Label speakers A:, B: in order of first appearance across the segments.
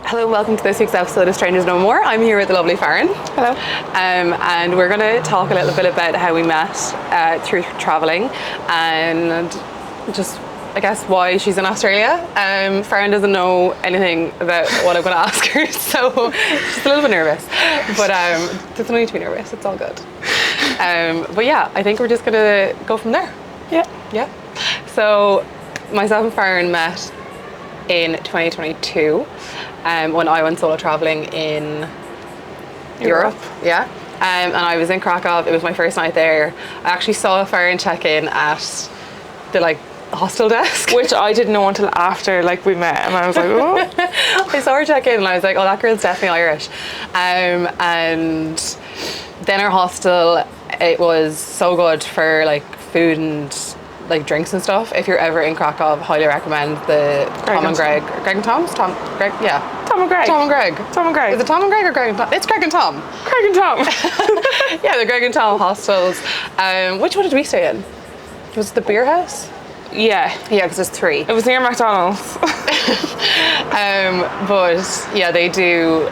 A: Hello, welcome to this week's episode of Strangers No More. I'm here with the lovely Farron.
B: Hello.
A: And we're going to talk a little bit about how we met through travelling and just, I guess, why she's in Australia. Farron doesn't know anything about what I'm going to ask her, so she's a little bit nervous. But there's no need to be nervous, it's all good. But yeah, I think we're just going to go from there. Yeah. So myself and Farron met in 2022 when I went solo travelling in Europe. Yeah. And I was in Krakow. It was my first night there. I actually saw Farron check in at the hostel desk,
B: Which I didn't know until after we met, and I was like, oh.
A: I saw her check in and I was like, oh, that girl's definitely Irish. And then our hostel, it was so good for food and drinks and stuff. If you're ever in Krakow, highly recommend the Tom and Greg. Greg and Tom's? Greg, yeah.
B: Tom and Greg.
A: Tom and Greg.
B: Tom and Greg.
A: Is it Tom and Greg or Greg and Tom? It's Greg and Tom.
B: Greg and Tom.
A: Yeah, the Greg and Tom hostels. Which one did we stay in? Was it the beer house?
B: Yeah,
A: because there's 3.
B: it was near McDonald's.
A: But yeah, they do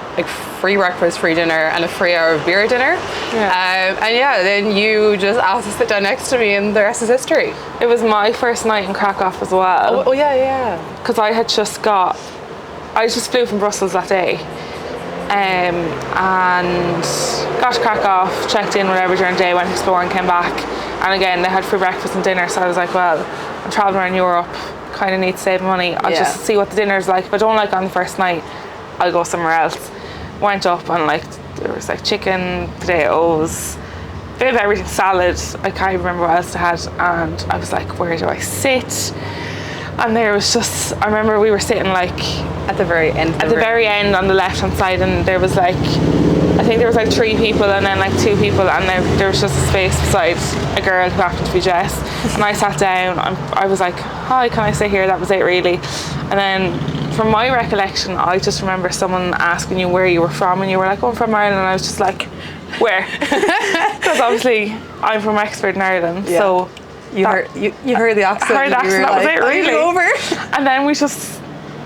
A: free breakfast, free dinner, and a free hour of beer at dinner.
B: Yeah.
A: And yeah, then you just asked to sit down next to me, and the rest is history.
B: It was my first night in Krakow as well.
A: Oh yeah.
B: Because I just flew from Brussels that day. And got to Krakow, checked in whatever during the day, went exploring, came back. And again, they had free breakfast and dinner, so I was like, well, I'm traveling around Europe, kind of need to save money. I'll just see what the dinner's like. If I don't like it on the first night, I'll go somewhere else. Went up and there was chicken, potatoes, bit of everything, salad. I can't remember what else they had. And I was like, where do I sit? And there was I remember we were sitting
A: at the very end.
B: At the very end on the left hand side, and there was I think there was 3 people and then 2 people, and there was just a space beside a girl who happened to be Jess. And I sat down, I was like, hi, can I sit here? That was it really. And then from my recollection, I just remember someone asking you where you were from, and you were like, oh, I'm from Ireland. And I was just like, where? Because obviously I'm from Wexford in Ireland, so
A: you heard the accent.
B: I heard the accent, that was it really.
A: Over.
B: And then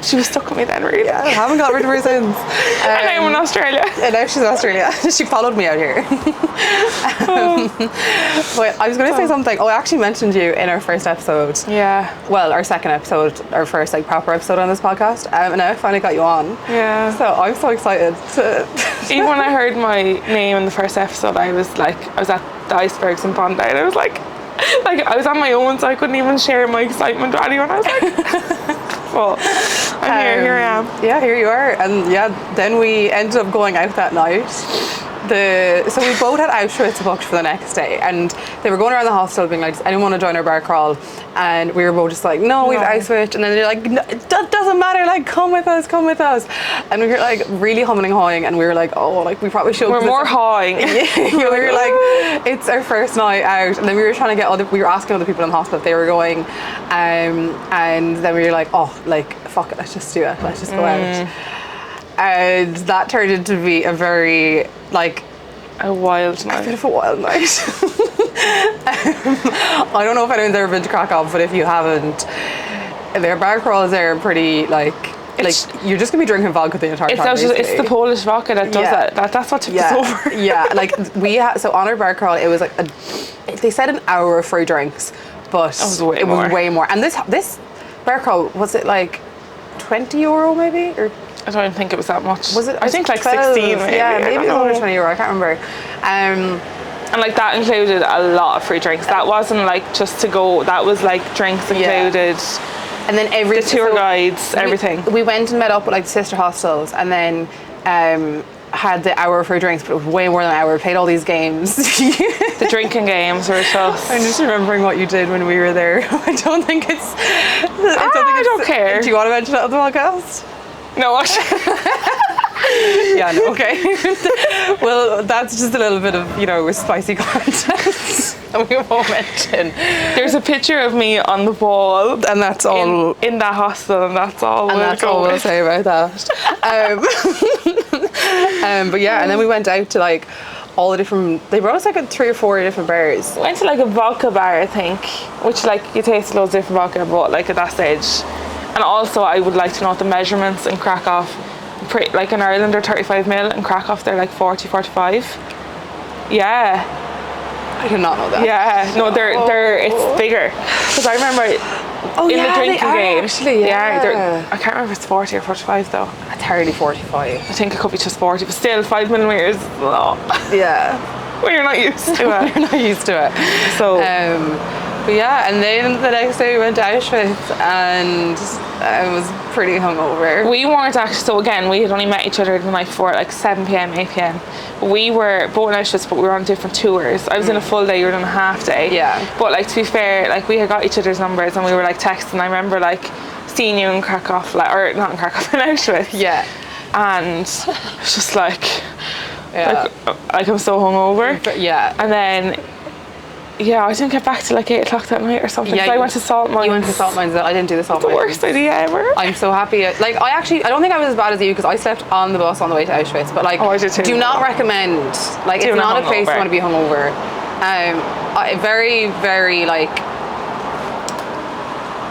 B: she was stuck with me then, really.
A: Yeah, I haven't got rid of her since.
B: And now I'm in Australia.
A: And now she's in Australia. She followed me out here. But I was going to say something. I actually mentioned you in our first episode.
B: Yeah.
A: Well, our second episode, our first proper episode on this podcast. And now I finally got you on.
B: Yeah.
A: So I'm so excited to...
B: Even when I heard my name in the first episode, I was at the icebergs in Bondi, and I was I was on my own, so I couldn't even share my excitement with anyone. I was like, well, here I am.
A: Yeah, here you are. And yeah, then we ended up going out that night. So we both had Auschwitz booked for the next day, and they were going around the hostel being like, does anyone want to join our bar crawl? And we were both just like, no, we've Auschwitz. And then they're like, no, it doesn't matter, come with us. And we were really humming and hawing, and we were like, oh, we probably should.
B: We're more hawing.
A: Yeah, we were like, it's our first night out. And then we were trying to get we were asking other people in the hostel if they were going, and then we were like, oh, fuck it, let's just do it, let's just go out. And that turned into be a very
B: a wild night.
A: A bit of a wild night. I don't know if anyone's ever been to Krakow, but if you haven't, their bar crawls there are pretty you're just gonna be drinking vodka the entire time.
B: It's the Polish vodka that does that. That's what tips us over.
A: Yeah, so on our bar crawl, it was they said an hour of free drinks, but
B: it
A: was way more. And this bar crawl, was it €20 maybe, or?
B: I don't even think it was that much.
A: Was it?
B: I think
A: 12,
B: 16 maybe.
A: Yeah, maybe it was under €20. I can't remember.
B: And that included a lot of free drinks. That wasn't just to go. That was drinks included.
A: And then
B: the tour guides, everything.
A: We went and met up with the sister hostels, and then had the hour of free drinks, but it was way more than an hour. We played all these games.
B: The drinking games were just...
A: I'm just remembering what you did when we were there. I don't think it's...
B: I don't care.
A: Do you want to mention it on the podcast?
B: No, what?
A: Yeah, no, okay. Well, that's just a little bit of, spicy content. We won't mention.
B: There's a picture of me on the wall,
A: and that's all
B: in that hostel, and that's all.
A: And that's all we'll say about that. But yeah, and then we went out to all the different. They brought us like 3 or 4 different bars.
B: Went to like a vodka bar, I think, which like you taste loads of different vodka, but like at that stage. And also, I would like to know the measurements in Krakow. Like in Ireland, they're 35 ml, in Krakow they're like 40, 45. Yeah.
A: I did not know that.
B: Yeah, no, they're it's bigger. Because I remember in the drinking game,
A: actually,
B: I can't remember if it's 40 or 45 though.
A: It's hardly 45.
B: I think it could be just 40, but still 5 millimeters is a lot.
A: Yeah.
B: When you're not used to it.
A: You're not used to it.
B: So,
A: but yeah, and then the next day we went to Auschwitz and I was pretty hungover.
B: we weren't actually, so again, we had only met each other the night before, like 7 p.m, 8 p.m. We were both in Auschwitz, but we were on different tours. I was in a full day, you were in a half day.
A: Yeah.
B: But like, to be fair, like we had got each other's numbers and we were like texting. I remember like seeing you in Krakow, like, or not in Krakow, in Auschwitz.
A: Yeah.
B: And it's just like,
A: Yeah.
B: like I'm so hungover.
A: Yeah.
B: And then, yeah, I didn't get back till like 8 o'clock that night or something.
A: Yeah,
B: 'cause I went to Salt Mines.
A: You went to Salt Mines. I didn't do the Salt
B: The
A: Mines.
B: worst idea ever.
A: I'm so happy. Like, I don't think I was as bad as you because I slept on the bus on the way to Auschwitz. But like,
B: Oh, I did too.
A: do not recommend. Like,
B: Do
A: it's
B: not
A: not a place you
B: hungover.
A: want to be hungover. Very, very like.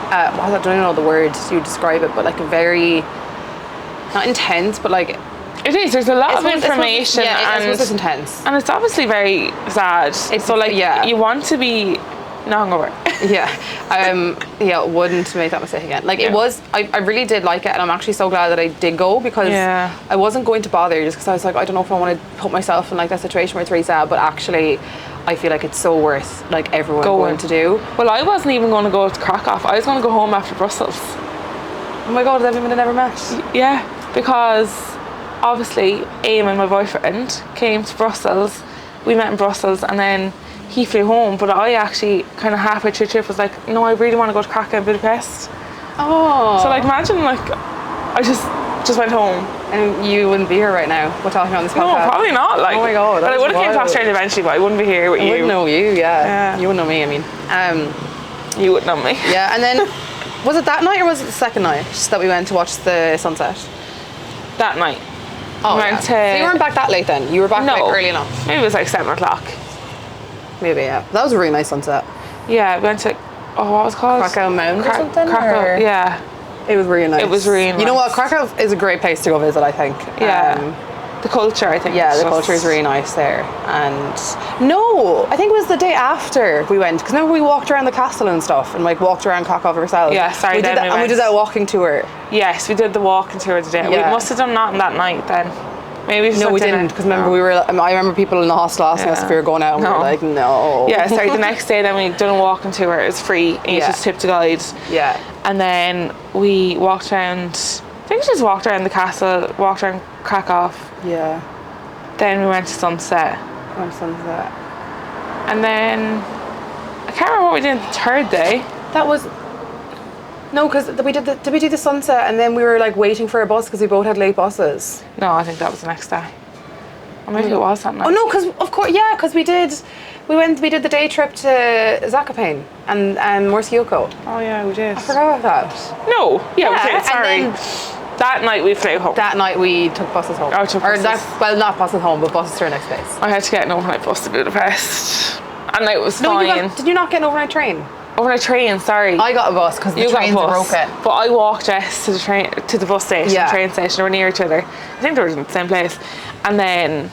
A: I don't even know the words you describe it, but like a very, not intense, but like.
B: It is. There's a lot of
A: It's
B: information,
A: I suppose
B: and
A: it's intense.
B: and it's obviously very sad. So like,
A: yeah.
B: you want to be not hungover.
A: Yeah, wouldn't make that mistake again. Like,
B: Yeah.
A: it was, I really did like it, and I'm actually so glad that I did go because
B: Yeah.
A: I wasn't going to bother just because I was like, I don't know if I want to put myself in like that situation where it's really sad, but actually I feel like it's so worth like everyone going to do.
B: Well, I wasn't even going to go to Krakow. I was going to go home after Brussels.
A: Oh my god, everyone I never met.
B: Yeah, because obviously Aim and my boyfriend came to Brussels. We met in Brussels and then he flew home, but I actually kind of halfway through the trip was like, no, I really want to go to Krakow and Budapest.
A: Oh.
B: So like, imagine like I just went home.
A: And you wouldn't be here right now. We're talking on this
B: No,
A: podcast.
B: probably not. Like,
A: Oh my God,
B: but I
A: that's
B: would have came to
A: wild.
B: Australia eventually, but I wouldn't be here with
A: I
B: you.
A: wouldn't know you, yeah.
B: Yeah.
A: You wouldn't know me, I mean.
B: You wouldn't know me.
A: Yeah, and then was it that night or was it the second night that we went to watch the sunset?
B: That night.
A: Oh,
B: We
A: yeah.
B: went to-
A: So you weren't back that late then? You were back like early enough?
B: Maybe it was like 7 o'clock.
A: Maybe, yeah. That was a really nice sunset.
B: Yeah, we went to, what was it called?
A: Krakow Mound or something?
B: Krakow,
A: or-
B: yeah.
A: It was really nice.
B: It was really
A: You know what?
B: nice.
A: Krakow is a great place to go visit, I think.
B: Yeah. The culture, I think.
A: Yeah,
B: is
A: the
B: just-
A: culture is really nice there. And no, I think it was the day after we went because remember we walked around the castle and stuff and like walked around Krakow ourselves.
B: Yeah, sorry,
A: we did
B: then
A: that,
B: we
A: and we
B: went.
A: did that walking tour.
B: Yes, we did the walking tour today.
A: Yeah.
B: We must have done that on that night then. Maybe just
A: No,
B: had
A: we
B: dinner.
A: didn't because remember we were. I remember people in the hostel asking us
B: Yeah.
A: if we were going out and we
B: No.
A: were like, no.
B: Yeah, sorry, the next day then we done a walking tour. It was free and you
A: Yeah.
B: just tipped a guide.
A: Yeah.
B: And then we walked around, I think we just walked around the castle, walked around Krakow.
A: Yeah.
B: Then we went to Sunset.
A: On sunset.
B: And then, I can't remember what we did the third day.
A: That was. No, because we did did we do the sunset and then we were like waiting for a bus because we both had late buses.
B: No, I think that was the next day. Or maybe it was that night.
A: Oh no, because of course, yeah, because we did the day trip to Zakopane and Morsioko.
B: Oh yeah, we did.
A: I forgot about that.
B: No, yeah, we
A: Yeah,
B: did,
A: and
B: sorry.
A: then-
B: That night we flew home.
A: That night we took buses home.
B: Oh, took
A: or
B: buses.
A: not buses home, but buses to our next place.
B: I had to get an overnight bus to Budapest. And it was
A: No,
B: fine.
A: did you not get an overnight train?
B: Overnight train, sorry.
A: I got a bus because the
B: You got a
A: trains
B: bus,
A: broke it.
B: but I walked Jess to the train, to the bus station,
A: Yeah.
B: train station. We're near each other. I think they were in the same place. And then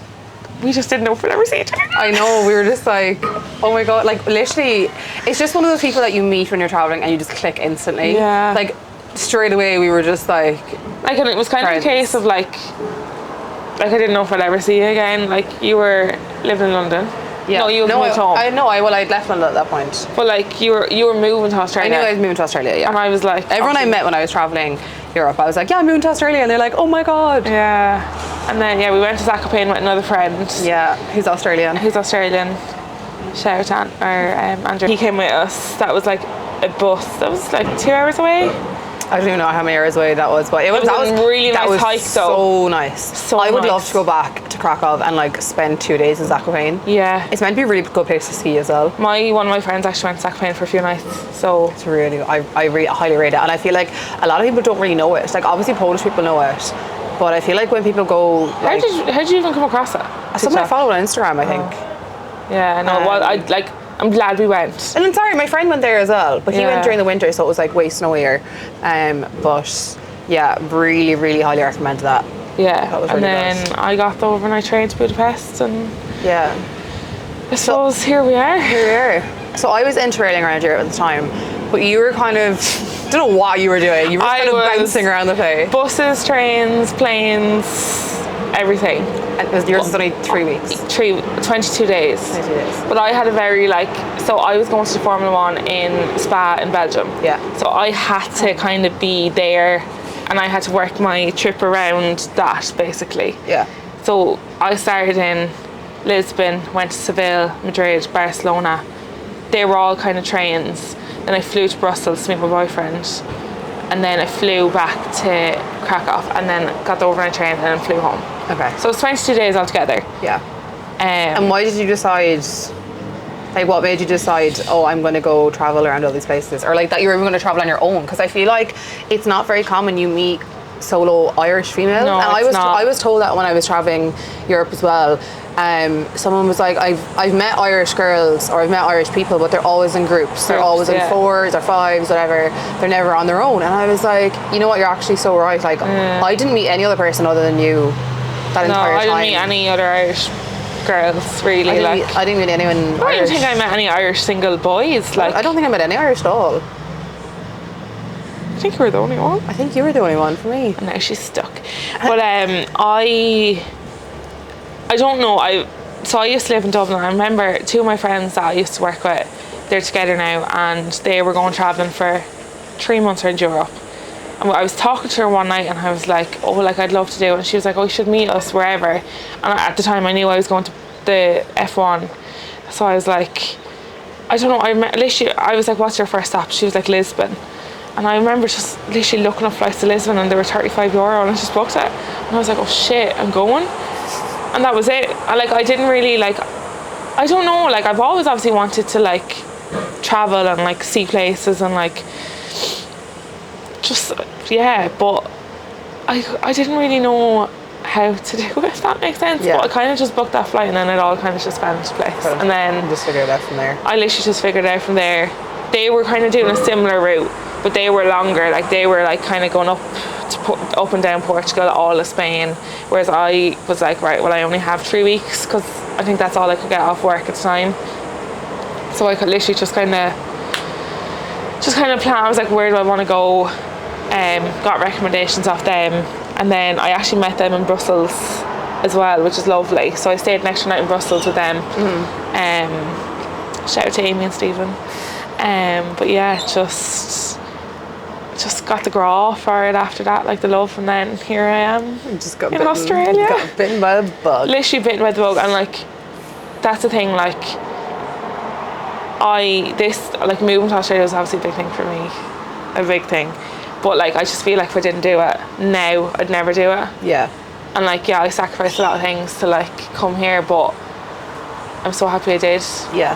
B: we just didn't know if we'd ever see each other.
A: I know, we were just like, oh my god, like literally, it's just one of those people that you meet when you're traveling and you just click instantly.
B: Yeah.
A: Like straight away we were just like,
B: Like, and it was kind
A: Friends.
B: of a case of like I didn't know if I'd ever see you again. Like, you were living in London.
A: yeah.
B: No, you moved home.
A: I know, I'd left London at that point.
B: But like, you were moving to
A: I
B: Australia.
A: knew I was moving to Australia, yeah.
B: And I was like,
A: Everyone I
B: obviously-
A: met when I was traveling Europe, I was like, yeah, I'm moving to Australia. And they're like, oh my god.
B: Yeah. And then, yeah, we went to Zakopane with another friend.
A: Yeah, who's Australian.
B: Who's Australian. Shout out Andrew. He came with us. That was like a bus. That was like 2 hours away.
A: I don't even know how many hours away that was, but
B: was a really
A: that
B: nice
A: was
B: hike, though.
A: so nice.
B: So
A: I would
B: nice.
A: love to go back to Krakow and like spend 2 days in Zakopane.
B: Yeah.
A: It's meant to be a really good place to ski as well.
B: One of my friends actually went to Zakopane for a few nights. So
A: It's really, I really highly rate it, and I feel like a lot of people don't really know it. Like obviously Polish people know it, but I feel like when people go, like,
B: how did you even come across it?
A: Someone I
B: TikTok.
A: follow on Instagram, I think.
B: Yeah, no, well, I'm glad we went.
A: And I'm sorry, my friend went there as well, but he
B: Yeah.
A: went during the winter, so it was like way snowier. But yeah, really, really highly recommend that.
B: Yeah,
A: That was
B: and
A: really
B: then
A: good.
B: I got the overnight train to Budapest, and
A: Yeah.
B: I suppose here we are.
A: Here we are. So I was interrailing around Europe at the time, but you were kind of, don't know what you were doing. You were
B: I
A: kind of
B: was-
A: bouncing around the place.
B: Buses, trains, planes, everything.
A: And yours was only 3 weeks.
B: 22 days.
A: 22 days.
B: But I had a very so I was going to the Formula One in Spa in Belgium.
A: Yeah.
B: So I had to kind of be there, and I had to work my trip around that basically.
A: Yeah.
B: So I started in Lisbon, went to Seville, Madrid, Barcelona. They were all kind of trains. Then I flew to Brussels to meet my boyfriend, and then I flew back to Krakow, and then got the overnight train, and then flew home.
A: Okay.
B: So it's 22 days altogether.
A: Yeah. And why did you decide, like, what made you decide, oh, I'm going to go travel around all these places? Or like that you were even going to travel on your own? Because I feel like it's not very common you meet solo Irish females.
B: No,
A: and
B: it's not.
A: I was told that when I was traveling Europe as well. Someone was like, I've met Irish girls or I've met Irish people, but they're always in groups. They're always in
B: yeah.
A: 4s or 5s, whatever. They're never on their own. And I was like, you know what, you're actually so right. Like, I didn't meet any other person other than you that
B: No,
A: entire
B: I
A: time.
B: didn't meet any other Irish girls really.
A: I didn't meet anyone
B: I don't even
A: Irish.
B: think I met any Irish single boys. Like,
A: I don't think I met any Irish at all.
B: I think you were the only one.
A: I think you were the only one for me.
B: And now she's stuck. But I don't know. So I used to live in Dublin. I remember 2 of my friends that I used to work with. They're together now, and they were going traveling for 3 months around Europe. And I was talking to her one night, and I was like, "Oh, like I'd love to do it." And she was like, "Oh, you should meet us wherever." And at the time, I knew I was going to the F1, so I was like, I don't know. I was like, "What's your first stop?" She was like, "Lisbon." And I remember just literally looking up flights to Lisbon, and they were €35, and I just booked it. And I was like, "Oh shit, I'm going." And that was it. I didn't really I don't know. Like, I've always obviously wanted to like travel and like see places and like just but I didn't really know how to do it, if that makes sense.
A: Yeah.
B: But I kind of just booked that flight, and then it all kind of just fell into place. And then
A: Just figure it out from there.
B: I literally just figured it out from there. They were kind of doing a similar route, but they were longer. Like, they were like kind of going up and down Portugal, all of Spain, whereas I was like, right, well, I only have 3 weeks, because I think that's all I could get off work at the time. So I could literally just kind of plan. I was like, where do I want to go? Got recommendations off them, and then I actually met them in Brussels as well, which is lovely. So I stayed an extra night in Brussels with them. Shout out to Amy and Stephen. But yeah, just got the graw for it after that, like the love, and then here I am
A: Just got
B: in
A: bitten,
B: Australia.
A: Got bitten by the bug.
B: Literally bitten by the bug, and like that's the thing. Like, moving to Australia was obviously a big thing for me, a big thing. But like, I just feel like if I didn't do it now, I'd never do it.
A: Yeah.
B: And like, yeah, I sacrificed a lot of things to like come here, but I'm so happy I did.
A: Yeah.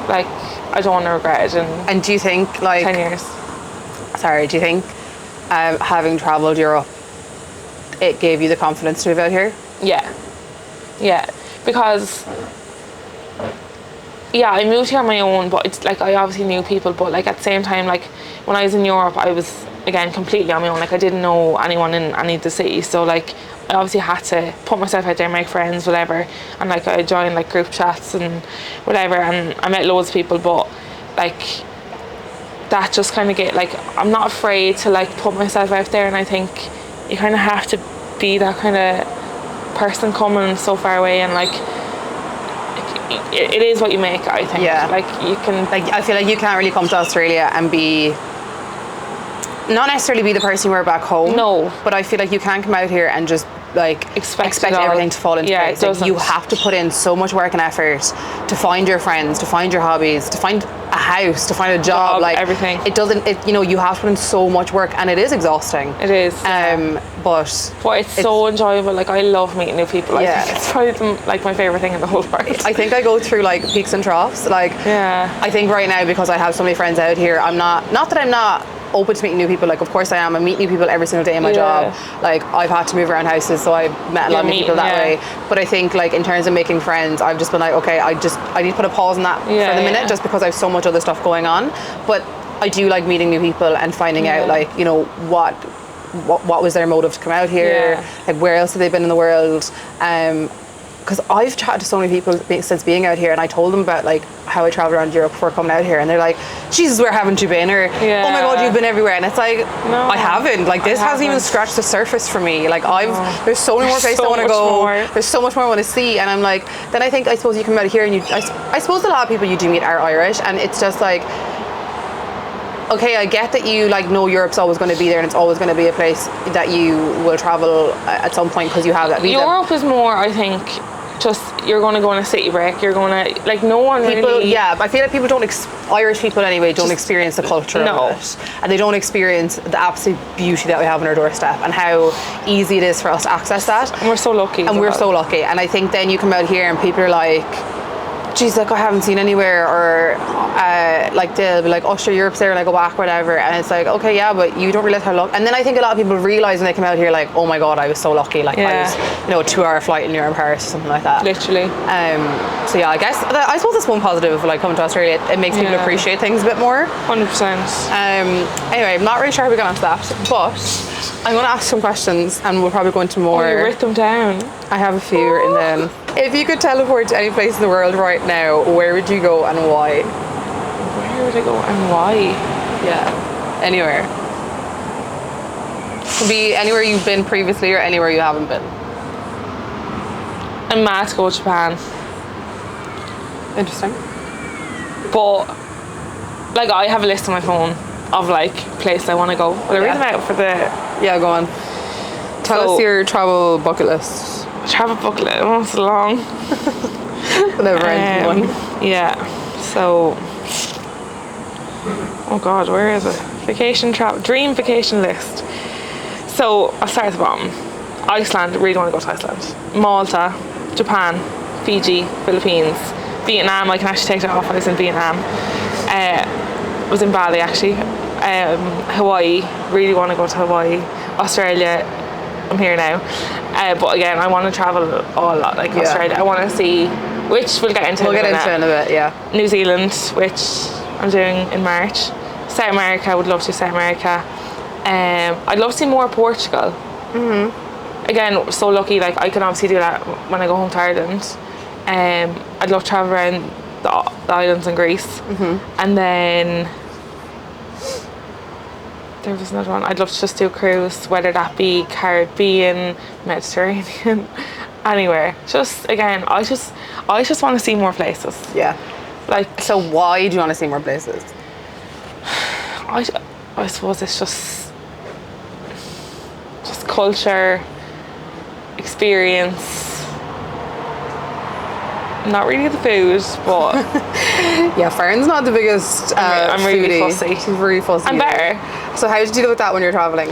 B: Like, I don't want to regret it in
A: And do you think, like,
B: 10 years.
A: do you think having travelled Europe, it gave you the confidence to move out here?
B: Yeah, because I moved here on my own, but it's like I obviously knew people, but like at the same time, like when I was in Europe, I was again completely on my own. Like, I didn't know anyone in any of the cities, so like I obviously had to put myself out there, make friends, whatever. And like, I joined like group chats and whatever, and I met loads of people, but like that just kind of like, I'm not afraid to like put myself out there, and I think you kind of have to be that kind of person coming so far away, and like it is what you make, I think.
A: Yeah.
B: Like, you can,
A: Like, I feel like you can't really come to Australia and not necessarily be the person you were back home.
B: No.
A: But I feel like you can't come out here and just like
B: Expect it all.
A: everything to fall into
B: Yeah,
A: place.
B: it
A: Like, you
B: doesn't.
A: have to put in so much work and effort to find your friends, to find your hobbies, to find a house, to find a job, like
B: everything.
A: It doesn't. You have to put in so much work, and it is exhausting.
B: It is.
A: But
B: it's so enjoyable. Like, I love meeting new people.
A: Yeah.
B: I think it's probably like my favorite thing in the whole world.
A: I think I go through like peaks and troughs. Like,
B: Yeah.
A: I think right now, because I have so many friends out here, I'm not that I'm not open to meeting new people. Like, of course I am. I meet new people every single day in my
B: Yeah.
A: job. Like, I've had to move around houses, so I've met a lot of new people that way. But I think, like, in terms of making friends, I've just been like, okay, I need to put a pause on that for the minute, just because I have so much other stuff going on. But I do like meeting new people and finding out, like, you know, what was their motive to come out here, like, where else have they been in the world. Because I've chatted to so many people since being out here, and I told them about, like, how I traveled around Europe before coming out here, and they're like, Jesus, where haven't you been? Or, oh my God, you've been everywhere. And it's like, no, I haven't. Like, this hasn't even scratched the surface for me. Like, there's so many more places I want to go. There's so much more I want to see. And I'm like, then I suppose you come out here and I suppose a lot of people you do meet are Irish, and it's just like, okay, I get that you, like, know Europe's always going to be there, and it's always going to be a place that you will travel at some point because you have that visa.
B: Europe is more, I think, just, you're going to go on a city break, you're going to, like, no one really...
A: Yeah, I feel like people Irish people anyway, don't experience the culture of it. And they don't experience the absolute beauty that we have on our doorstep, and how easy it is for us to access that.
B: And we're so lucky.
A: And I think then you come out here and people are like, geez, like, I haven't seen anywhere, or like, they'll be like, oh sure, Europe's there, and I go back, whatever. And it's like, okay, yeah, but you don't realize how lucky. And then I think a lot of people realize when they come out here, like, oh my God, I was so lucky. Like, I was, you know, a 2-hour flight and you're in Paris or something like that.
B: Literally.
A: So yeah, I suppose that's one positive of, like, coming to Australia. It makes people appreciate things a bit more.
B: 100%.
A: Anyway, I'm not really sure how we got onto that, but I'm going to ask some questions, and we'll probably go into more.
B: Oh, you write them down.
A: I have a few written down. If you could teleport to any place in the world right now, where would you go and why?
B: Where would I go and why?
A: Yeah, anywhere. Could be anywhere you've been previously or anywhere you haven't been.
B: I'm mad to go to Japan.
A: Interesting.
B: But, like, I have a list on my phone of, like, places I want to go. Will I read them out for the...
A: Yeah, go on. Tell us your travel bucket list.
B: Travel bucket list, oh, it's long.
A: Never ending one.
B: Yeah, so... Oh God, where is it? Dream vacation list. So, I'll start at the bottom. Iceland, really want to go to Iceland. Malta, Japan, Fiji, Philippines, Vietnam. I can actually take that off. I was in Vietnam. I was in Bali, actually. Hawaii, really want to go to Hawaii. Australia, I'm here now. But again, I want to travel a lot, like Australia. I want to see, which we'll get into in a bit,
A: yeah.
B: New Zealand, which I'm doing in March. South America, I would love to South America. I'd love to see more Portugal. Again, so lucky, like, I can obviously do that when I go home to Ireland. I'd love to travel around the islands in Greece. And then there was another one. I'd love to just do a cruise, whether that be Caribbean, Mediterranean, anywhere. Just, again, I just want to see more places.
A: Yeah.
B: Like,
A: so why do you want to see more places?
B: I suppose it's just culture, experience. Not really the food, but
A: yeah, Farron's not the biggest
B: I'm really
A: foodie.
B: fussy.
A: She's very fussy.
B: I'm better.
A: So how did you deal with that when you're traveling?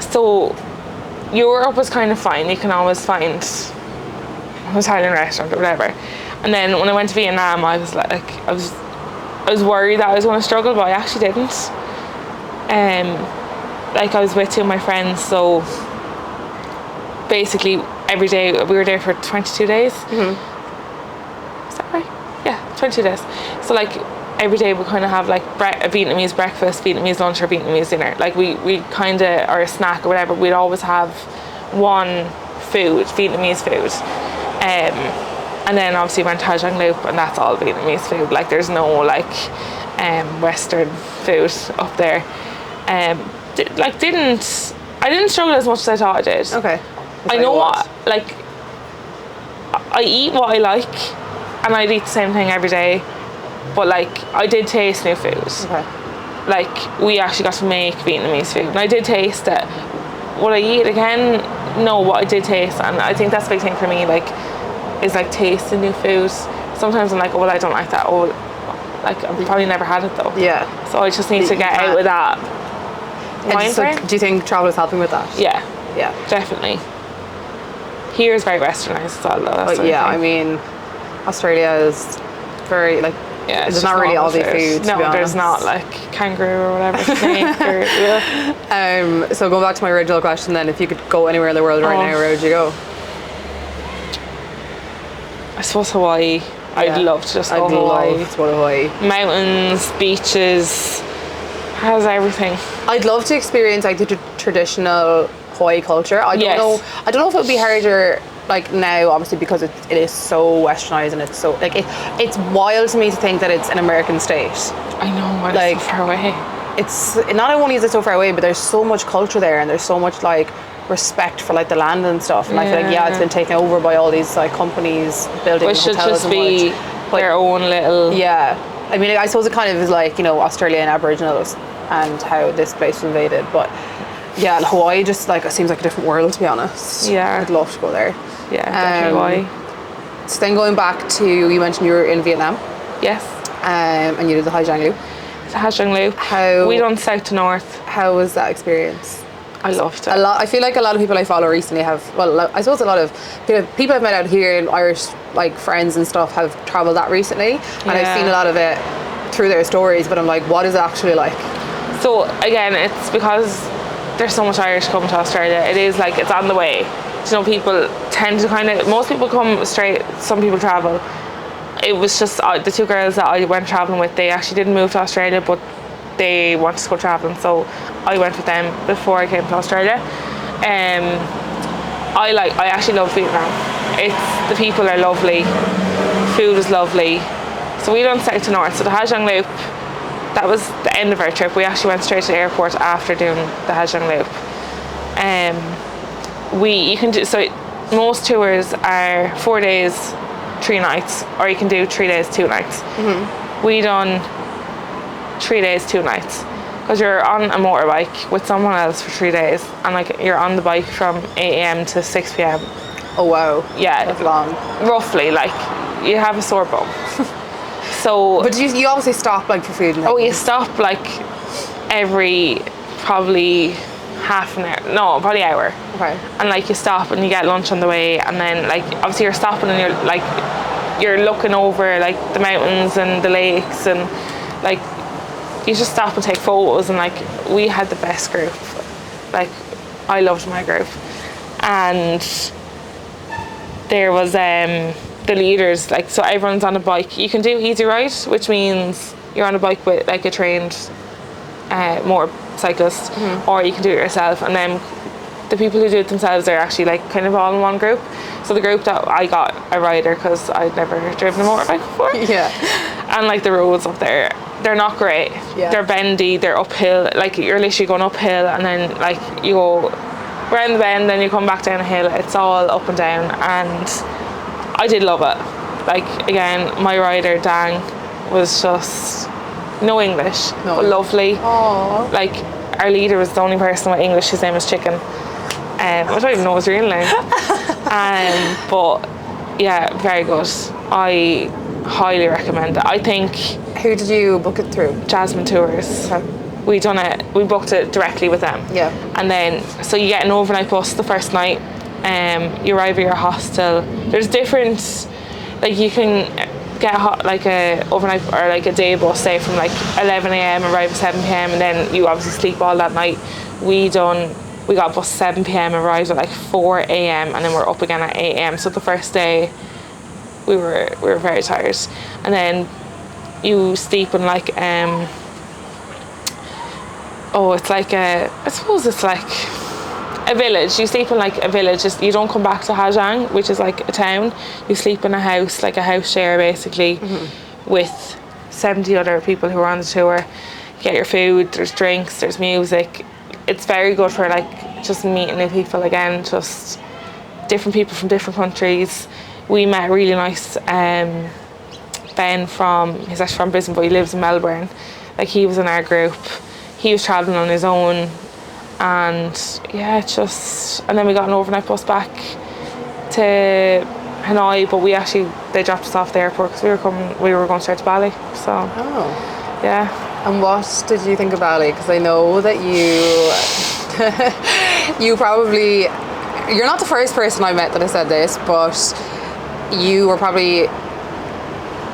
B: So Europe was kind of fine. You can always find an Italian restaurant or whatever. And then when I went to Vietnam, I was like, I was worried that I was going to struggle, but I actually didn't. Like, I was with two of my friends, so basically every day we were there for 22 days. Is that right? Yeah, 22 days. So, like, every day we kind of have like a Vietnamese breakfast, Vietnamese lunch, or Vietnamese dinner. Like, we kind of, or a snack or whatever, we'd always have one food, Vietnamese food. And then obviously went to Ha Giang Loop, and that's all Vietnamese food. Like, there's no like Western food up there. I didn't struggle as much as I thought I did.
A: Okay.
B: I know what, like, I eat what I like, and I'd eat the same thing every day, but like, I did taste new food.
A: Okay.
B: Like, we actually got to make Vietnamese food, and I did taste it. Would I eat it again? No, what I did taste, and I think that's a big thing for me, like, is like tasting new food. Sometimes I'm like, oh, well, I don't like that. Oh, like, I've probably never had it though.
A: Yeah.
B: So I just need to get out with that.
A: So do you think travel is helping with that?
B: Yeah.
A: Yeah.
B: Definitely. Here is very westernized as well, though.
A: But yeah, I mean, Australia is very, like,
B: Yeah,
A: there's not really Aussie food, to be
B: No, there's
A: honest.
B: not, like kangaroo or whatever, snake or, yeah.
A: So going back to my original question then, if you could go anywhere in the world right
B: Oh.
A: now, where would you go?
B: I suppose Hawaii. I'd love to just go
A: I'd
B: Hawaii.
A: love to go to Hawaii.
B: Mountains, beaches, has everything.
A: I'd love to experience like the traditional Hawaii culture. I don't know if it would be harder like now, obviously, because it is so westernized and it's so like it's wild to me to think that it's an American state.
B: I know, but
A: Like,
B: it's so far away.
A: It's not only is it so far away, but there's so much culture there and there's so much like respect for like the land and stuff. And I feel like it's been taken over by all these like companies building
B: It should
A: hotels
B: just
A: and
B: be
A: But-
B: their own little.
A: Yeah, I mean, I suppose it kind of is like, you know, Australian Aboriginals and how this place was invaded. But yeah, Hawaii just like it seems like a different world, to be honest.
B: Yeah.
A: I'd love to go there.
B: Yeah, definitely Hawaii.
A: So then going back to, you mentioned you were in Vietnam,
B: Yes.
A: and you did the Hai Giang Loop.
B: It's a Hajjong Loop.
A: How-
B: We done south to north.
A: How was that experience?
B: I loved it.
A: I feel like a lot of people I follow recently have, well, I suppose a lot of people I've met out here, and Irish like friends and stuff, have travelled that recently, and I've
B: Yeah.
A: seen a lot of it through their stories. But I'm like, what is it actually like?
B: So again, it's because there's so much Irish coming to Australia. It is like it's on the way. You know, people tend to most people come straight. Some people travel. It was just the two girls that I went traveling with. They actually didn't move to Australia, but they wanted to go traveling, so I went with them before I came to Australia. I actually love Vietnam. The people are lovely, food is lovely. So we done south to north. So the Ha Giang Loop, that was the end of our trip. We actually went straight to the airport after doing the Ha Giang Loop. You can do, so most tours are 4 days, 3 nights, or you can do 3 days, 2 nights. We done 3 days, 2 nights, because you're on a motorbike with someone else for 3 days, and like you're on the bike from 8 a.m. to 6 p.m.
A: Oh wow,
B: Yeah,
A: that's long.
B: roughly. Like you have a sore bum. So,
A: But you obviously stop like for food. And
B: you stop like every probably half an hour, no, probably hour.
A: Okay.
B: And like you stop and you get lunch on the way, and then like obviously you're stopping and you're looking over like the mountains and the lakes, and like you just stop and take photos. And like we had the best group. Like I loved my group, and there was the leaders, like, so everyone's on a bike. You can do easy ride, which means you're on a bike with like a trained motorcyclist, or you can do it yourself. And then the people who do it themselves are actually like kind of all in one group. So the group that I got a rider, because I'd never driven a motorbike before.
A: Yeah.
B: And like the roads up there, they're not great.
A: Yeah.
B: They're bendy, they're uphill, like you're literally going uphill, and then like you go round the bend, then you come back down a hill. It's all up and down, and I did love it. Like again, my rider Dan was just no English, but lovely.
A: Aww.
B: Like our leader was the only person with English. His name was Chicken. I don't even know his real name. But yeah, very good. I highly recommend it. I think
A: Who did you book it through?
B: Jasmine Tours.
A: Okay.
B: We booked it directly with them.
A: Yeah.
B: And then, so you get an overnight bus the first night. You arrive at your hostel. There's different, like you can get a overnight or like a day bus, say from like 11 a.m. arrive at 7 p.m. and then you obviously sleep all that night. We got bus 7 p.m. arrived at like 4 a.m. and then we're up again at 8 a.m. So the first day we were very tired, and then you sleep in like it's like I suppose it's like a village. You sleep in like a village. You don't come back to Ha Giang, which is like a town. You sleep in a house, like a house share basically, with 70 other people who are on the tour. You get your food, there's drinks, there's music. It's very good for like just meeting new people again, just different people from different countries. We met really nice Ben he's actually from Brisbane, but he lives in Melbourne. Like he was in our group. He was travelling on his own, and yeah, and then we got an overnight bus back to Hanoi, but they dropped us off at the airport because we were going straight to Bali. So yeah.
A: And what did you think of Bali? Because I know that you're not the first person I met that has said this, but you were probably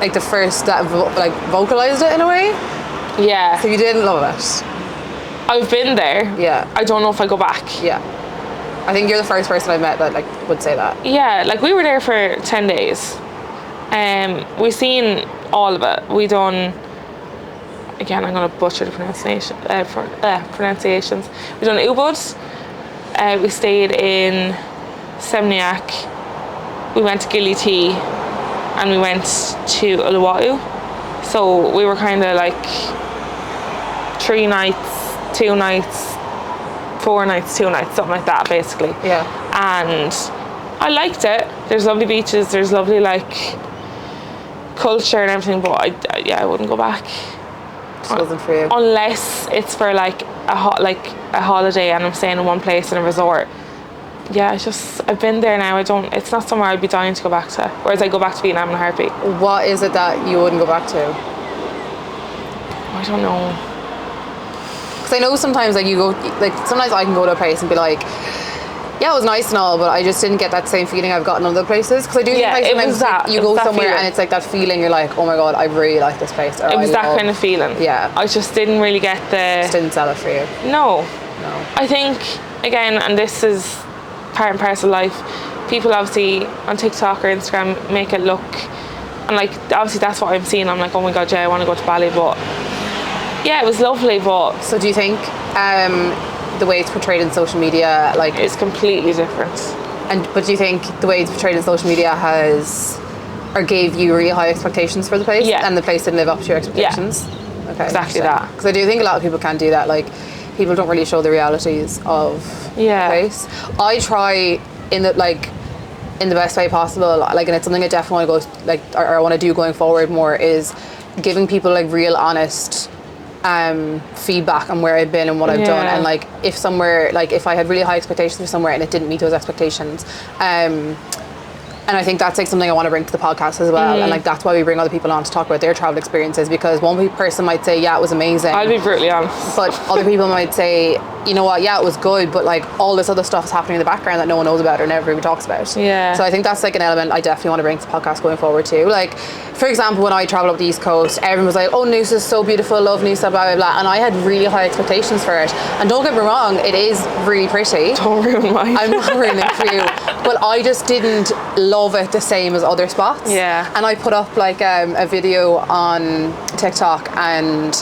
A: like the first that like vocalized it in a way.
B: Yeah.
A: So you didn't love it.
B: I've been there.
A: Yeah.
B: I don't know if I go back.
A: Yeah. I think you're the first person I've met that like would say that.
B: Yeah, like we were there for 10 days. We seen all of it. We done, again, I'm going to butcher the pronunciations. We done Ubud. We stayed in Seminyak. We went to Gili Tea, and we went to Uluwatu. So we were kind of like 3 nights, 2 nights, 4 nights, 2 nights, something like that, basically.
A: Yeah.
B: And I liked it. There's lovely beaches. There's lovely like culture and everything, but I wouldn't go back.
A: It wasn't for you.
B: Unless it's for like a holiday and I'm staying in one place in a resort. Yeah, I've been there now. It's not somewhere I'd be dying to go back to. Whereas I go back to Vietnam in a heartbeat.
A: What is it that you wouldn't go back to?
B: I don't know.
A: Because I know sometimes like you go, like sometimes I can go to a place and be like, yeah, it was nice and all, but I just didn't get that same feeling I've gotten in other places. Because I do think like sometimes like, you go somewhere and it's like that feeling, you're like, oh my god, I really like this place. Or
B: it was that kind of feeling.
A: Yeah.
B: I just didn't really get
A: Just didn't sell it for you.
B: No.
A: No.
B: I think, again, and this is part and parcel of life, people obviously on TikTok or Instagram make it look, and like obviously that's what I'm seeing. I'm like, oh my god, yeah, I want to go to Bali, but yeah, it was lovely. But
A: so do you think the way it's portrayed in social media, like,
B: it's completely different?
A: But do you think the way it's portrayed in social media has, or gave you really high expectations for the place?
B: Yeah.
A: And the place didn't live up to your expectations?
B: Yeah.
A: Okay.
B: Exactly that.
A: Because I do think a lot of people can do that. Like, people don't really show the realities of the place. I try in the best way possible. Like, and it's something I definitely want to go like, or I want to do going forward more, is giving people like real, honest feedback on where I've been and what I've done, and like if somewhere, like if I had really high expectations for somewhere and it didn't meet those expectations, and I think that's like something I want to bring to the podcast as well. And like that's why we bring other people on to talk about their travel experiences, because one person might say, yeah, it was amazing,
B: I'll be brutally honest,
A: but other people might say, you know what, yeah, it was good, but like all this other stuff is happening in the background that no one knows about or never even talks about.
B: Yeah.
A: So I think that's like an element I definitely want to bring to the podcast going forward too. Like, for example, when I travelled up the East Coast, everyone was like, oh, Noosa's so beautiful, love Noosa, blah, blah, blah. And I had really high expectations for it. And don't get me wrong, it is really pretty.
B: Don't ruin mine.
A: I'm not ruining it for you. But I just didn't love it the same as other spots.
B: Yeah.
A: And I put up like a video on TikTok, and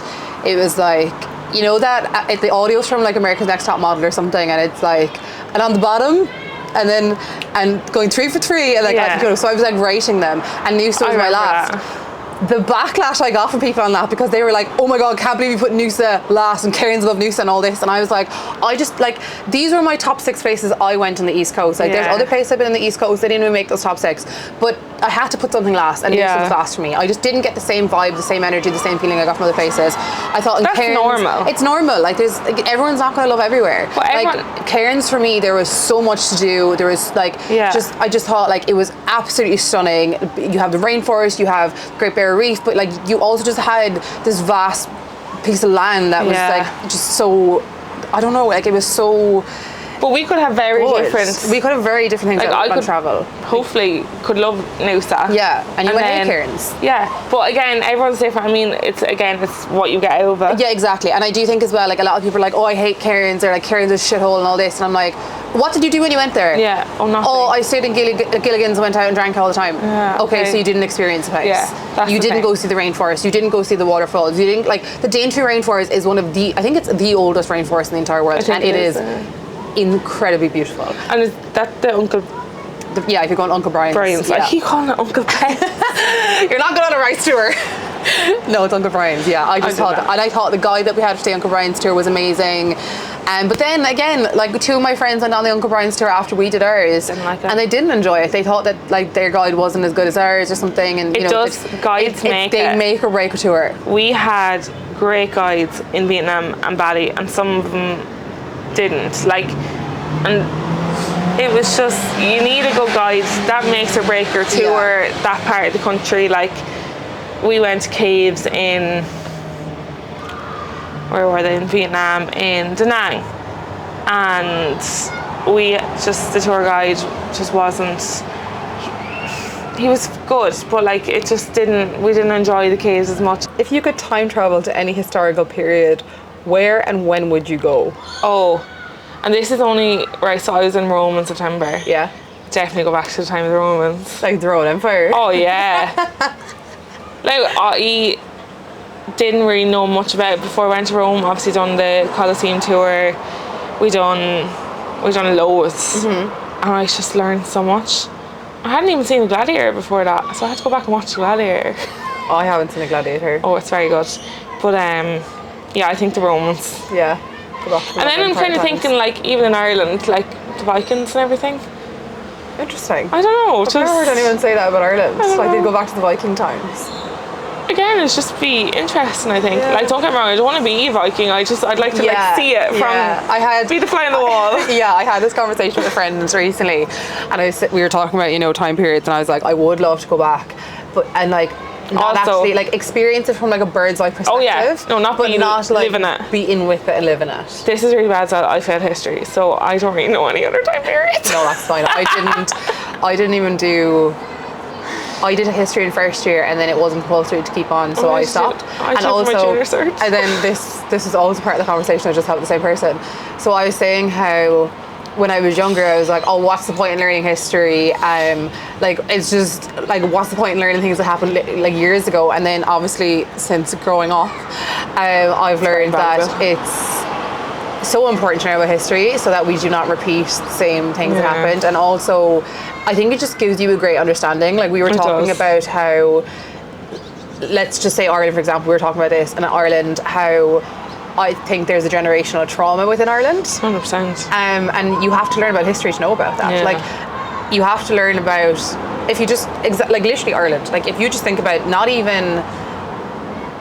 A: it was like, you know that the audio's from like America's Next Top Model or something, and it's like, and on the bottom, and going 3 for 3, and like so I was like rating them, and Noosa was my last. The backlash I got from people on that, because they were like, oh my god, can't believe you put Noosa last and Karen's love Noosa and all this, and I was like, I just like, these were my top 6 places I went on the East Coast. Like there's other places I've been in the East Coast, they didn't even make those top 6, but I had to put something last, and Noosa was last for me. I just didn't get the same vibe, the same energy, the same feeling I got from other places. I thought in
B: that's
A: Cairns,
B: normal.
A: it's normal. Like there's like, everyone's not going to love everywhere.
B: But
A: like Cairns for me, there was so much to do. There was like I just thought like it was absolutely stunning. You have the rainforest, you have Great Barrier Reef, but like you also just had this vast piece of land that was like just so, I don't know, like it was so.
B: But we could have very different.
A: We could have very different things like on travel.
B: Hopefully, could love Noosa.
A: Yeah, and you went to Cairns.
B: Yeah, but again, everyone's different. I mean, it's what you get out of it.
A: Yeah, exactly. And I do think as well, like a lot of people are like, oh, I hate Cairns, or like Cairns is a shithole and all this, and I'm like, what did you do when you went there?
B: Yeah, nothing.
A: Oh, I stayed in Gilligan's and went out and drank all the time.
B: Yeah,
A: okay, so you didn't experience the place.
B: Yeah, that's
A: you didn't go see the rainforest. You didn't go see the waterfalls. You didn't, like, the Daintree rainforest is one of the, I think it's the oldest rainforest in the entire world, and it is incredibly beautiful.
B: And is that the Uncle?
A: Yeah, if you're going Uncle Brian's.
B: I keep calling it Uncle Ben.
A: You're not going on a rice tour. No, it's Uncle Brian's. Yeah, I thought the guide that we had to stay Uncle Brian's tour was amazing. But then again, like 2 of my friends went on the Uncle Brian's tour after we did ours, and they didn't enjoy it. They thought that like their guide wasn't as good as ours or something. And they make or break a tour.
B: We had great guides in Vietnam and Bali, and some of them didn't. Like, and it was just, you need a good guide that makes or break your tour. That part of the country, like we went to caves in, where were they, in Vietnam, in Da Nang, and the tour guide just wasn't, he was good, but like we didn't enjoy the caves as much.
A: If you could time travel to any historical period, where and when would you go?
B: Oh, and this is only right. So I was in Rome in September.
A: Yeah.
B: Definitely go back to the time of the Romans.
A: Like the Roman Empire.
B: Oh yeah. Like I didn't really know much about it before I went to Rome. Obviously done the Colosseum tour. We done loads, and I just learned so much. I hadn't even seen the Gladiator before that, so I had to go back and watch the Gladiator.
A: Oh, I haven't seen a Gladiator.
B: Oh, it's very good. But yeah, I think the Romans.
A: Yeah.
B: And then I'm kind of thinking, like, even in Ireland, like the Vikings and everything.
A: Interesting.
B: I don't know.
A: I've never heard anyone say that about Ireland. Like
B: know.
A: they'd go back to the Viking times.
B: Again, it's just be interesting, I think.
A: Yeah.
B: Like, don't get me wrong, I don't want to be a Viking. I'd like to like see it from be the fly on the wall.
A: Yeah, I had this conversation with a friend recently, and we were talking about time periods, and I was like, I would love to go back, but like not
B: Also,
A: actually like experience it from like a bird's eye perspective.
B: Oh yeah, no, not
A: but not like
B: living it.
A: Be in with it and live in it.
B: This is really bad that I failed history, so I don't really know any other time periods.
A: No, that's fine. I didn't even do. I did a history in first year, and then it wasn't compulsory to keep on, so I stopped.
B: I and also, my junior cert.
A: And then this is also part of the conversation I just had with the same person. So I was saying how when I was younger, I was like, oh, what's the point in learning history? Like, it's just like, what's the point in learning things that happened like years ago? And then obviously since growing up, I've learned that it's so important to know about history so that we do not repeat the same things that happened. And also I think it just gives you a great understanding. Like we were talking about how, let's just say Ireland, for example, we were talking about this, and in Ireland, how I think there's a generational trauma within Ireland.
B: 100%.
A: And you have to learn about history to know about that.
B: Yeah.
A: Like, you have to learn about, if you just, like literally Ireland, like if you just think about not even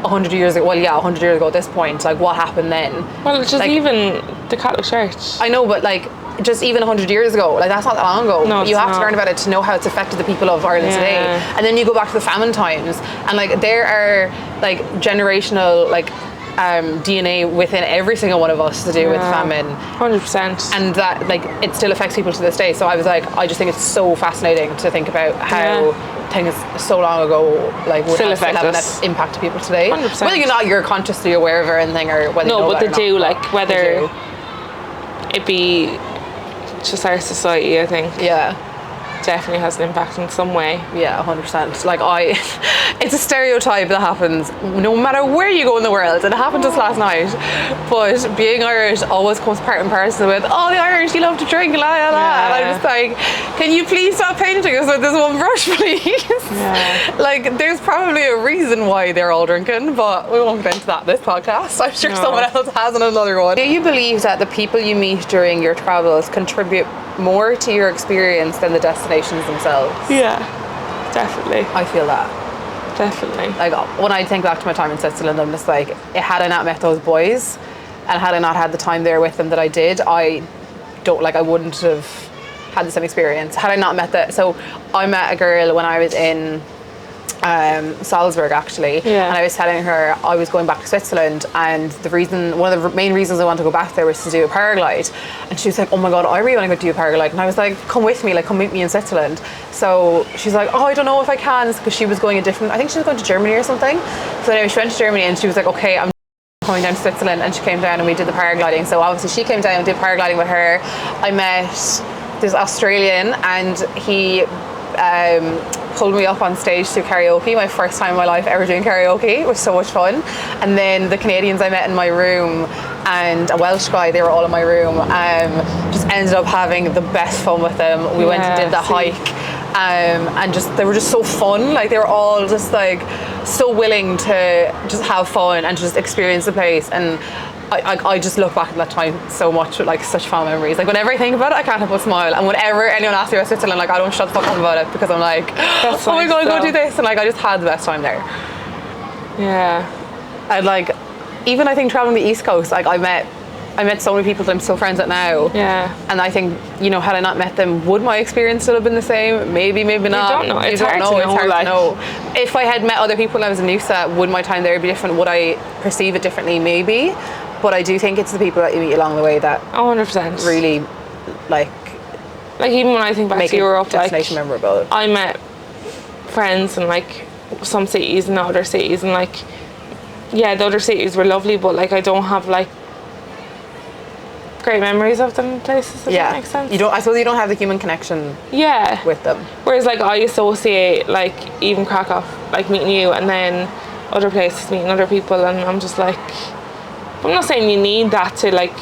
A: 100 years ago, 100 years ago at this point, like what happened then.
B: Well, just like, even the Catholic Church.
A: I know, but like, just even 100 years ago, like that's not that long ago.
B: No,
A: you have
B: not.
A: to learn about it to know how it's affected the people of Ireland today. And then you go back to the famine times, and like there are like generational like DNA within every single one of us to do with famine.
B: 100%.
A: And that like it still affects people to this day. So I was like, I just think it's so fascinating to think about how things so long ago like would still have an impact to people today.
B: 100%.
A: Whether you're consciously aware of it or anything, or whether you know
B: but
A: about
B: they
A: it or
B: do,
A: not,
B: like whether it be just our society, I think.
A: Yeah.
B: Definitely has an impact in some way.
A: Yeah, 100%. Like it's a stereotype that happens no matter where you go in the world. It happened just last night. But being Irish always comes part and parcel with, oh, the Irish, you love to drink, la la la. And I'm just like, can you please stop painting us with this one brush, please? Yeah. Like, there's probably a reason why they're all drinking, but we won't get into that this podcast. I'm sure someone else has another one. Do you believe that the people you meet during your travels contribute more to your experience than the destinations themselves?
B: Yeah, definitely.
A: I feel that.
B: Definitely.
A: Like when I think back to my time in Switzerland, I'm just like, had I not met those boys and had I not had the time there with them that I did, I wouldn't have had the same experience. Had I not met so I met a girl when I was in Salzburg actually, and I was telling her I was going back to Switzerland, and one of the main reasons I wanted to go back there was to do a paraglide, and she was like, oh my god, I really want to go do a paraglide, and I was like, come with me, like come meet me in Switzerland. So she's like, oh, I don't know if I can, because she was going I think she was going to Germany or something. So anyway, she went to Germany and she was like, okay, I'm coming down to Switzerland, and she came down and we did the paragliding. So obviously she came down and did paragliding with her. I met this Australian, and he pulled me up on stage to karaoke, my first time in my life ever doing karaoke. It was so much fun. And then the Canadians I met in my room and a Welsh guy, they were all in my room, just ended up having the best fun with them. We went and did the hike, and just they were just so fun. Like they were all just like so willing to just have fun and just experience the place. And I just look back at that time so much with like such fond memories. Like whenever I think about it, I can't help but smile. And whenever anyone asks me about Switzerland, like I don't shut the fuck up about it, because I'm like, oh my god, go do this. And like I just had the best time there.
B: Yeah.
A: And like, even I think traveling the East Coast, like I met so many people that I'm still friends with now.
B: Yeah.
A: And I think, had I not met them, would my experience still have been the same? Maybe, maybe not.
B: You don't know. It's hard to know.
A: If I had met other people when I was in USA, would my time there be different? Would I perceive it differently? Maybe. But I do think it's the people that you meet along the way that
B: 100%
A: really like
B: even when I think back to Europe,
A: destination memorable.
B: I met friends in like some cities and other cities, and like, yeah, the other cities were lovely, but like I don't have like great memories of them places, if that makes sense.
A: You don't, I suppose you don't have the human connection with them.
B: Whereas like I associate like even Krakow, like meeting you, and then other places meeting other people, and I'm just like, I'm not saying you need that to like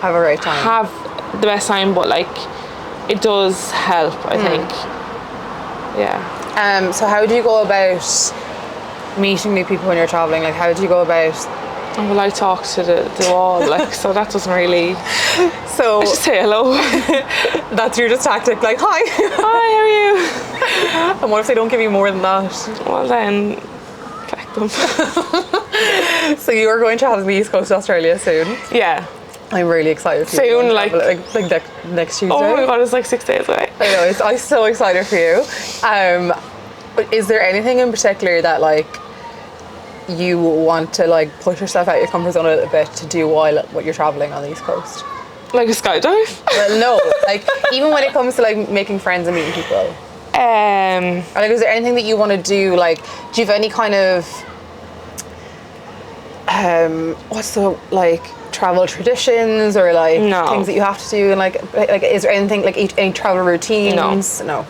A: have a right time,
B: have the best time, but like it does help, I think. Yeah.
A: So how do you go about meeting new people when you're traveling? Like, how do you go about?
B: Oh, well, I talk to the wall, like, so that doesn't really.
A: So
B: I just say hello.
A: That's your just tactic, like, hi.
B: Hi, how are you?
A: And what if they don't give you more than that?
B: Well, then collect them.
A: So you are going to have the East Coast of Australia soon.
B: Yeah.
A: I'm really excited for
B: soon,
A: you.
B: like
A: next Tuesday.
B: Oh my god, it's like 6 days away.
A: I know, I'm so excited for you. Is there anything in particular that like you want to like push yourself out your comfort zone a little bit to do while you're traveling on the East Coast?
B: Like a skydive?
A: Well, no, like even when it comes to like making friends and meeting people.
B: Or
A: like, is there anything that you want to do? Like, do you have any kind of what's the like travel traditions or like things that you have to do, and like is there anything like any travel routines?
B: No,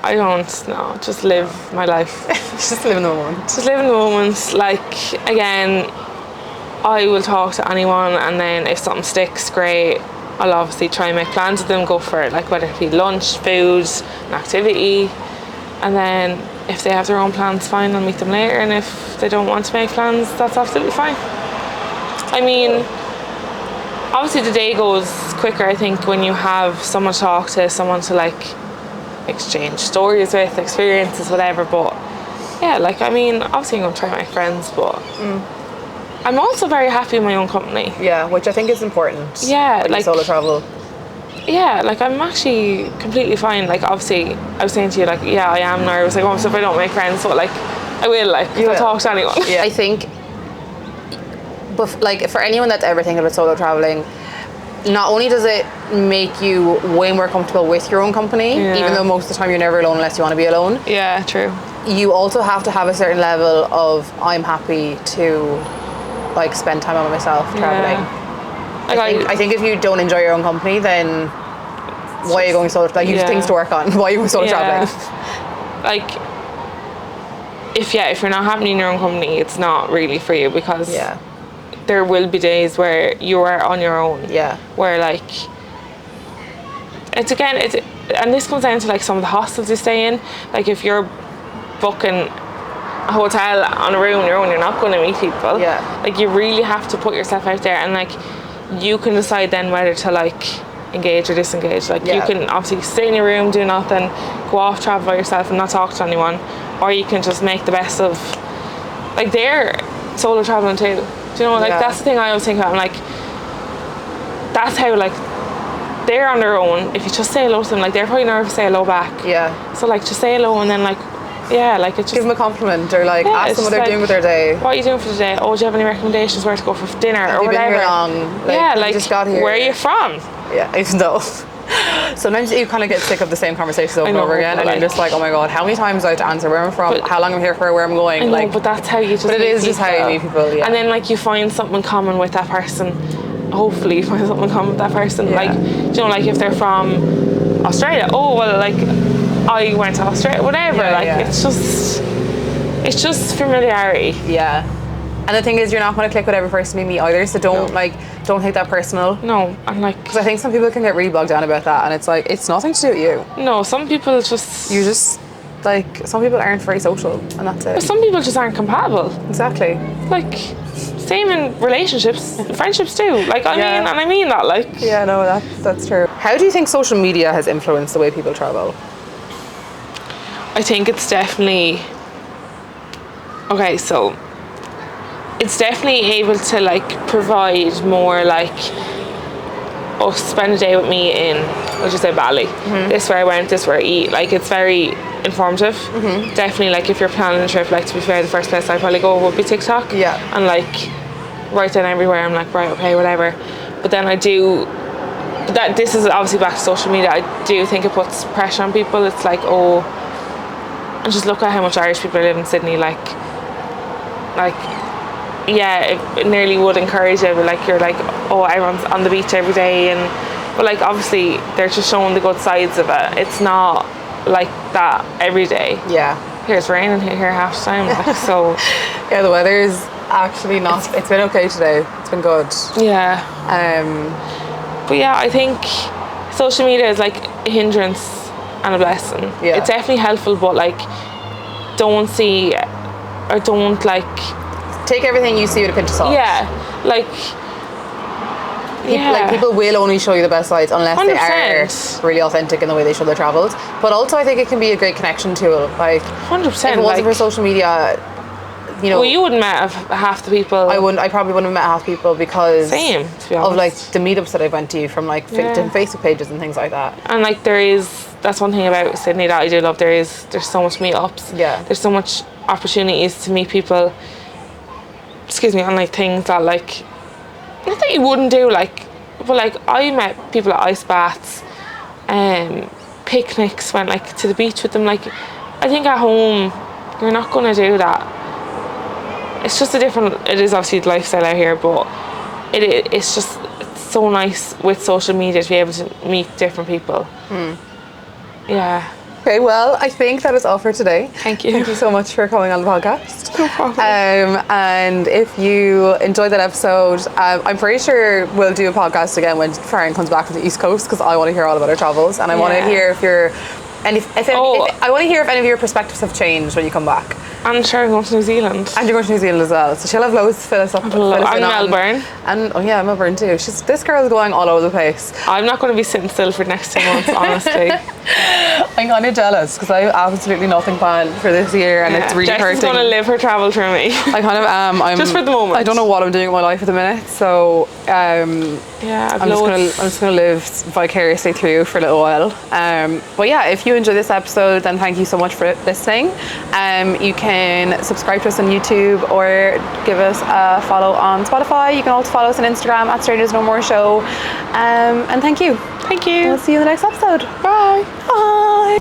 B: I don't. No, just live my life.
A: Just live in the moment.
B: Just live in the moment. Like, again, I will talk to anyone, and then if something sticks, great. I'll obviously try and make plans with them, go for it, like whether it be lunch, food, an activity, and then if they have their own plans, fine, I'll meet them later, and if they don't want to make plans, that's absolutely fine. I mean, obviously the day goes quicker, I think, when you have someone to talk to, someone to like exchange stories with, experiences, whatever. But yeah, like, I mean, obviously I'm going to try to make friends, but I'm also very happy in my own company.
A: Yeah, which I think is important.
B: Yeah,
A: when
B: like
A: you solo travel.
B: Yeah, like I'm actually completely fine. Like, obviously I was saying to you, like, yeah, I am nervous, like, what if I don't make friends? But like, I will, like, I'll talk to anyone.
A: Yeah, I think like for anyone that's ever thinking about solo traveling, not only does it make you way more comfortable with your own company, even though most of the time you're never alone unless you want to be alone.
B: Yeah, true.
A: You also have to have a certain level of, I'm happy to like spend time on myself traveling. Like, I think if you don't enjoy your own company, then why are you going solo? Like, you have things to work on. Why are you going solo traveling?
B: Like, if you're not happy in your own company, it's not really for you, because there will be days where you are on your own. Yeah. Where like, and this comes down to like some of the hostels you stay in. Like, if you're booking a hotel on a room on your own, you're not going to meet people. Yeah. Like, you really have to put yourself out there, and like, you can decide then whether to like engage or disengage. Like, you can obviously stay in your room, do nothing, go off, travel by yourself and not talk to anyone, or you can just make the best of, like, they're solo traveling too. Do you know, like, that's the thing I always think about. I'm like, that's how, like, they're on their own. If you just say hello to them, like, they're probably nervous to say hello back. Yeah. So like, just say hello, and then like, like, it's just
A: give them a compliment, or like ask them what they're doing with their day.
B: What are you doing for the day? Oh, do you have any recommendations where to go for dinner or whatever?
A: Been here long? Like,
B: like,
A: just got here.
B: Where are you from?
A: Yeah, even though sometimes you kind of get sick of the same conversations over and over again, and you're just like, oh my god, how many times do I have to answer where I'm from, how long I'm here for, where I'm going?
B: I know,
A: like,
B: but that's how you just.
A: But it is just how you meet people. Yeah.
B: And then like, you find something in common with that person. Hopefully, you find something in common with that person. Yeah. Like, do you know, like, if they're from Australia, oh well, like, I went to Australia, whatever. It's just familiarity. Yeah. And the thing is, you're not going to click with every person you meet either, so don't take that personal. No, I'm like, because I think some people can get really bogged down about that, and it's like, it's nothing to do with you. No, some people just, you just, like, some people aren't very social, and that's it. But some people just aren't compatible. Exactly. Like, same in relationships, friendships too. Like, I mean that, like. Yeah, no, that's true. How do you think social media has influenced the way people travel? I think it's definitely, so it's definitely able to like provide more, like, oh, spend a day with me in, let's just say Bali. This is where I went, this is where I eat. Like, it's very informative. Definitely, like, if you're planning a trip, like, to be fair, the first place I'd probably go would be TikTok. Yeah. And like, right then everywhere, I'm like, right, okay, whatever. But then this is obviously back to social media. I do think it puts pressure on people. It's like, oh, and just look at how much Irish people live in Sydney. Like yeah, it nearly would encourage you, but like you're like, oh, everyone's on the beach every day, but like obviously they're just showing the good sides of it. It's not like that every day.
A: Yeah.
B: Here's raining here half the time, like, so
A: Yeah, the weather is actually not. It's been okay today. It's been good.
B: yeah. But yeah, I think social media is like a hindrance and a blessing.
A: Yeah.
B: It's definitely helpful, but like don't see or don't like
A: take everything you see with a pinch of salt.
B: Yeah, like
A: Like people will only show you the best sides unless
B: 100%.
A: they are really authentic in the way they show their travels. But also, I think it can be a great connection tool. Like
B: 100%.
A: If it wasn't for social media, you know,
B: well, you wouldn't met half the people.
A: I probably wouldn't have met half people because
B: Same, to be honest.
A: of like the meetups that I went to from like different Facebook pages and things like that.
B: And like that's one thing about Sydney that I do love. There's so much meetups.
A: Yeah.
B: There's so much opportunities to meet people. On like things that like not that you wouldn't do, like, but like I met people at ice baths, picnics, went like to the beach with them. Like I think at home you're not gonna do that. It's just it is obviously the lifestyle out here, but it's so nice with social media to be able to meet different people. Yeah.
A: Okay, well, I think that is all for today.
B: Thank you.
A: Thank you so much for coming on the podcast.
B: No problem.
A: And if you enjoyed that episode, I'm pretty sure we'll do a podcast again when Farron comes back from the East Coast, because I want to hear all about her travels, and I want to hear if you're. And if I want to hear if any of your perspectives have changed when you come back.
B: I'm sure I'm going to New Zealand.
A: And you're going to New Zealand as well. So she'll have loads to fill us up.
B: And Melbourne.
A: And Melbourne too. This girl is going all over the place.
B: I'm not going to be sitting still for the next 2 months, honestly.
A: I'm kind of jealous because I have absolutely nothing planned for this year, and it's really
B: Jess
A: hurting.
B: is going to live her travel through me.
A: I kind of am.
B: Just for the moment.
A: I don't know what I'm doing with my life at the minute, so I'm just going to live vicariously through you for a little while. But yeah, if you enjoyed this episode, then thank you so much for listening. You can subscribe to us on YouTube or give us a follow on Spotify. You can also follow us on Instagram at Strangers No More Show. And thank you.
B: Thank you.
A: We'll see you in the next episode.
B: Bye.
A: Bye.